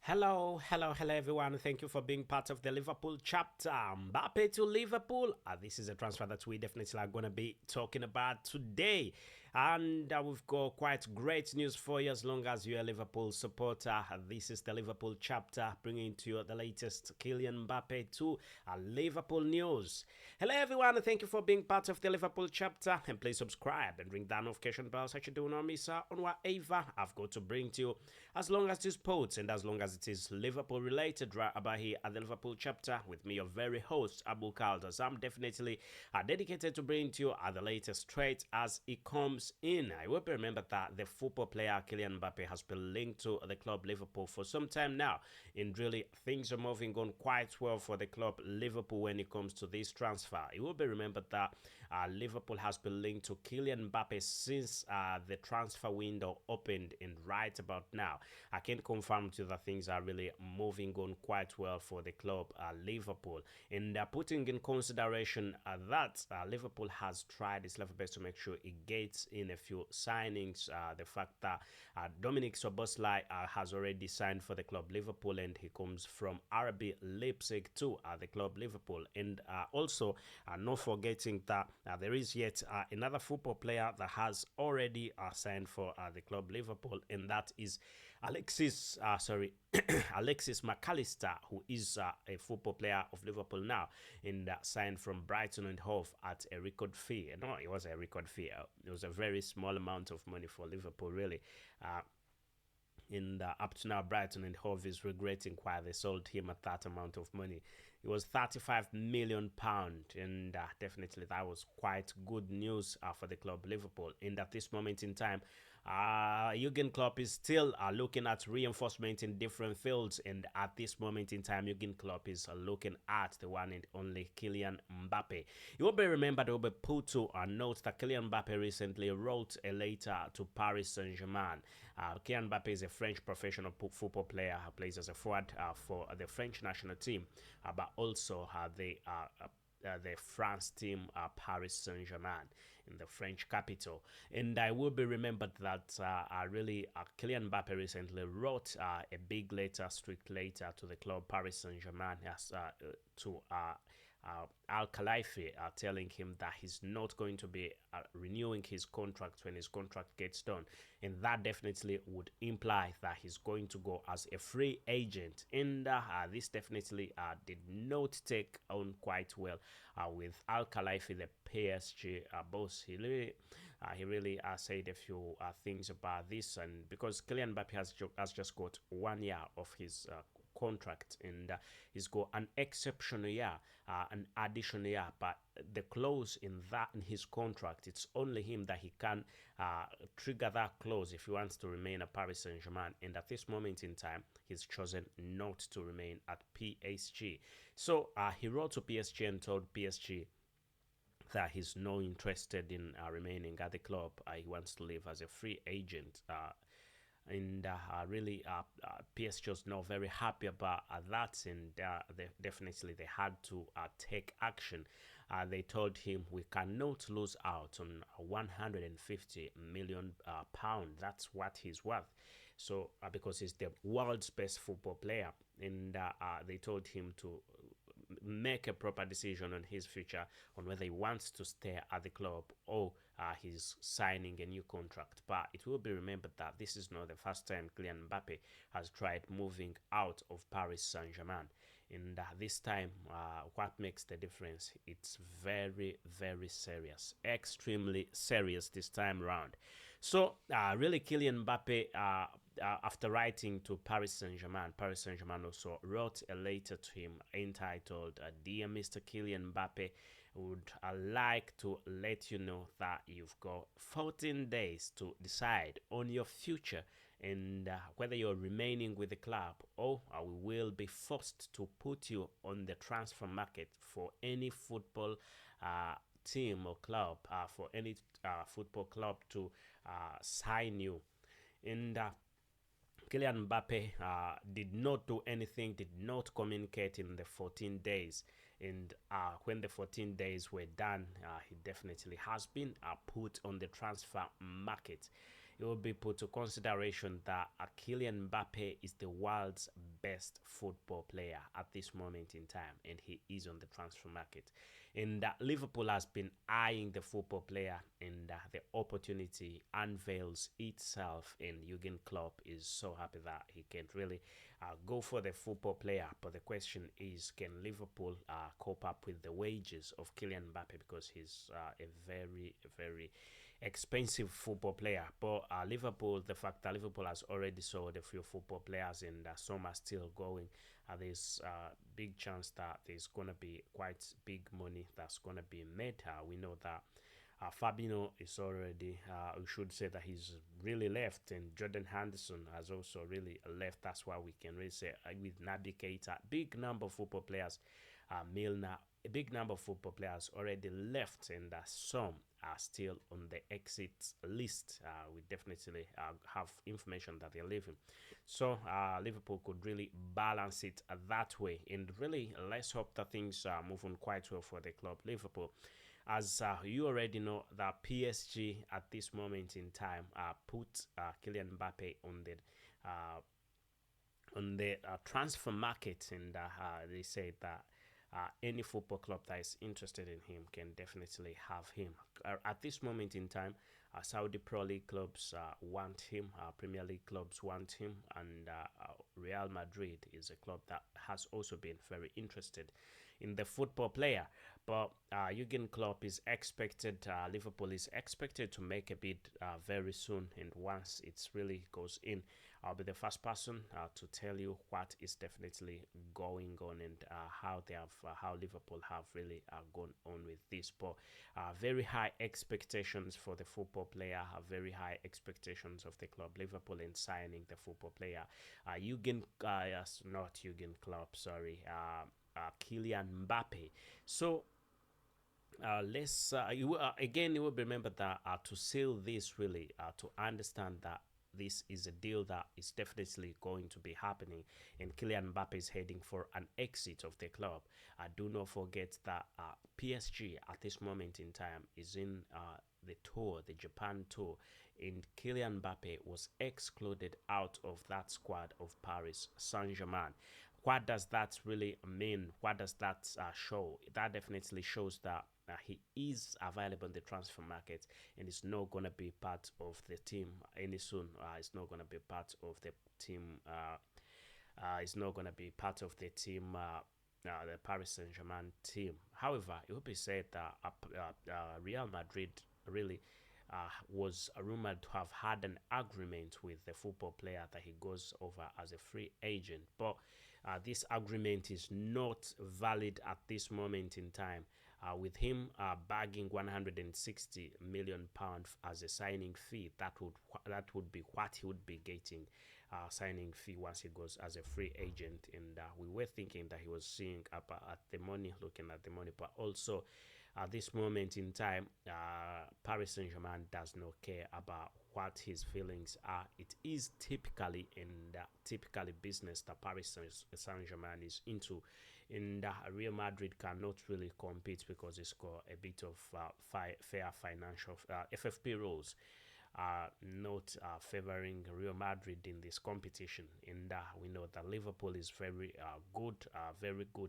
Hello everyone. Thank you for being part of the Liverpool chapter. MBAPPE to Liverpool. This is a transfer that we definitely are going to be talking about today. And we've got quite great news for you as long as you're a Liverpool supporter. This is the Liverpool chapter bringing to you the latest Kylian MBAPPE to Liverpool news. Hello everyone. Thank you for being part of the Liverpool chapter. And please subscribe and ring that notification bell so you do not miss out on whatever I've got to bring to you. As long as it's sports and as long as it is Liverpool related, right about here at the Liverpool chapter with me, your very host, Abu Caldas. I'm definitely dedicated to bring to you the latest straight as it comes in. I will remember that the football player Kylian MBAPPE has been linked to the club Liverpool for some time now. And really, things are moving on quite well for the club Liverpool when it comes to this transfer. It will be remembered that Liverpool has been linked to Kylian MBAPPE since the transfer window opened, and right about now, I can confirm to you that things are really moving on quite well for the club Liverpool. And putting in consideration that Liverpool has tried its level best to make sure it gets in a few signings. The fact that Dominic Szoboszlai has already signed for the club Liverpool, and he comes from RB Leipzig to the club Liverpool. And also not forgetting that there is yet another football player that has already signed for the club Liverpool, and that is Alexis McAllister, who is a football player of Liverpool now, and signed from Brighton and Hove at a record fee. No, it was a record fee. It was a very small amount of money for Liverpool, really. Up to now, Brighton and Hove is regretting why they sold him at that amount of money. It was £35 million, and definitely that was quite good news for the club Liverpool. And at this moment in time, Jurgen Klopp is still looking at reinforcement in different fields, and at this moment in time, Jurgen Klopp is looking at the one and only Kylian MBAPPE. You will be remembered, will be put to a note that Kylian MBAPPE recently wrote a letter to Paris Saint-Germain. Kylian MBAPPE is a French professional football player who plays as a forward for the French national team, but also the France team, Paris Saint-Germain, in the French capital. And I will be remembered that Kylian MBAPPE recently wrote a big letter, strict letter to the club Paris Saint-Germain, to Al Khalifi, telling him that he's not going to be renewing his contract when his contract gets done, and that definitely would imply that he's going to go as a free agent. And this definitely did not take on quite well with Al Khalifi, the PSG boss. He really said a few things about this, and because Kylian MBAPPE has just got 1 year of his contract, and he's got an exceptional year, an additional year, but the clause in his contract, it's only him that he can trigger that clause if he wants to remain at Paris Saint-Germain, and at this moment in time he's chosen not to remain at PSG. So he wrote to PSG and told PSG that he's not interested in remaining at the club. He wants to live as a free agent. And PSG was not very happy about that, and they had to take action. They told him, we cannot lose out on 150 million pound. That's what he's worth. So because he's the world's best football player, and they told him to make a proper decision on his future, on whether he wants to stay at the club or he's signing a new contract. But it will be remembered that this is not the first time Kylian MBAPPE has tried moving out of Paris Saint-Germain. And this time, what makes the difference? It's very, very serious, extremely serious this time around. So really, Kylian MBAPPE, after writing to Paris Saint-Germain also wrote a letter to him entitled, Dear Mr. Kylian MBAPPE, would like to let you know that you've got 14 days to decide on your future, and whether you're remaining with the club or we will be forced to put you on the transfer market for any football team or club, for any football club to sign you. And Kylian MBAPPE did not do anything, did not communicate in the 14 days. And when the 14 days were done, he definitely has been put on the transfer market. it will be put to consideration that Kylian Mbappe is the world's best football player at this moment in time, and he is on the transfer market. And Liverpool has been eyeing the football player, and the opportunity unveils itself. And Jurgen Klopp is so happy that he can really go for the football player. But the question is, can Liverpool cope up with the wages of Kylian Mbappe, because he's a very, very expensive football player. But Liverpool, the fact that Liverpool has already sold a few football players, and some are still going, there's a big chance that there's going to be quite big money that's going to be made. We know that Fabinho is already, we should say that he's really left, and Jordan Henderson has also really left. That's why we can really say with Naby Keita, big number of football players, Milner, a big number of football players already left, and some are still on the exit list. We definitely have information that they're leaving. So Liverpool could really balance it that way. And really, let's hope that things are moving quite well for the club, Liverpool. As you already know, that PSG at this moment in time put Kylian Mbappe on the transfer market, and they say that any football club that is interested in him can definitely have him. At this moment in time, Saudi Pro League clubs want him, Premier League clubs want him, and Real Madrid is a club that has also been very interested in the football player. But Jurgen Klopp is expected, Liverpool is expected to make a bid very soon, and once it really goes in, I'll be the first person to tell you what is definitely going on, and how they have, how Liverpool have really gone on with this. But very high expectations for the football player, very high expectations of the club Liverpool in signing the football player. Not Jurgen Klopp, sorry, Kylian Mbappe. So again, you will remember that to seal this, really, to understand that this is a deal that is definitely going to be happening, and Kylian Mbappe is heading for an exit of the club. Do not forget that PSG at this moment in time is in the tour, the Japan tour, and Kylian Mbappe was excluded out of that squad of Paris Saint-Germain. What does that really mean? What does that show? That definitely shows that he is available in the transfer market, and is not going to be part of the team any soon. It's not going to be part of the team. It's not going to be part of the team. The Paris Saint-Germain team. However, it will be said that Real Madrid really was rumored to have had an agreement with the football player that he goes over as a free agent, but this agreement is not valid at this moment in time. With him bagging 160 million pounds as a signing fee, that would be what he would be getting, signing fee once he goes as a free agent. And we were thinking that he was seeing up at the money, looking at the money, but also at this moment in time, Paris Saint-Germain does not care about what his feelings are. It is typically business that Paris Saint-Germain is into, and Real Madrid cannot really compete because it's got a bit of fair financial FFP rules. Not favoring Real Madrid in this competition, and we know that Liverpool is very good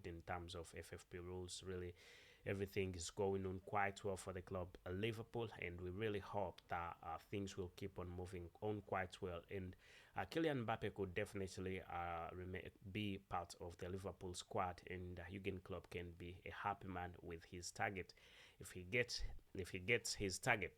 in terms of FFP rules. Really, everything is going on quite well for the club Liverpool, and we really hope that things will keep on moving on quite well. And Kylian Mbappe could definitely be part of the Liverpool squad, and Jurgen Klopp can be a happy man with his target. If he gets his target,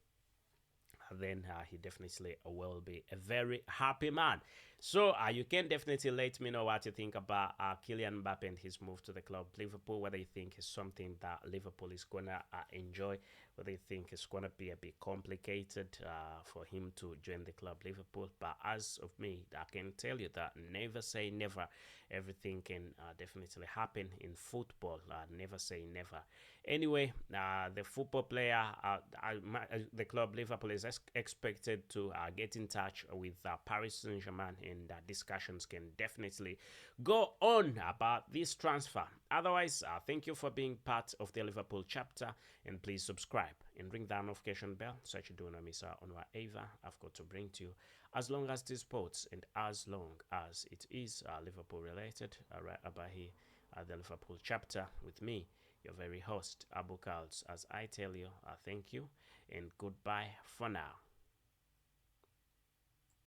then he definitely will be a very happy man. So you can definitely let me know what you think about Kylian Mbappe and his move to the club Liverpool, whether you think it's something that Liverpool is going to enjoy, whether you think it's going to be a bit complicated for him to join the club Liverpool. But as of me, I can tell you that never say never. Everything can definitely happen in football. Never say never. Anyway, the football player, the club Liverpool is expected to get in touch with Paris Saint-Germain, and discussions can definitely go on about this transfer. Otherwise, thank you for being part of the Liverpool chapter, and please subscribe and ring that notification bell so that you don't miss out on whatever I've got to bring to you. As long as this sports and as long as it is Liverpool related, right about here at the Liverpool chapter with me, your very host Abu Kals, as I tell you, thank you and goodbye for now.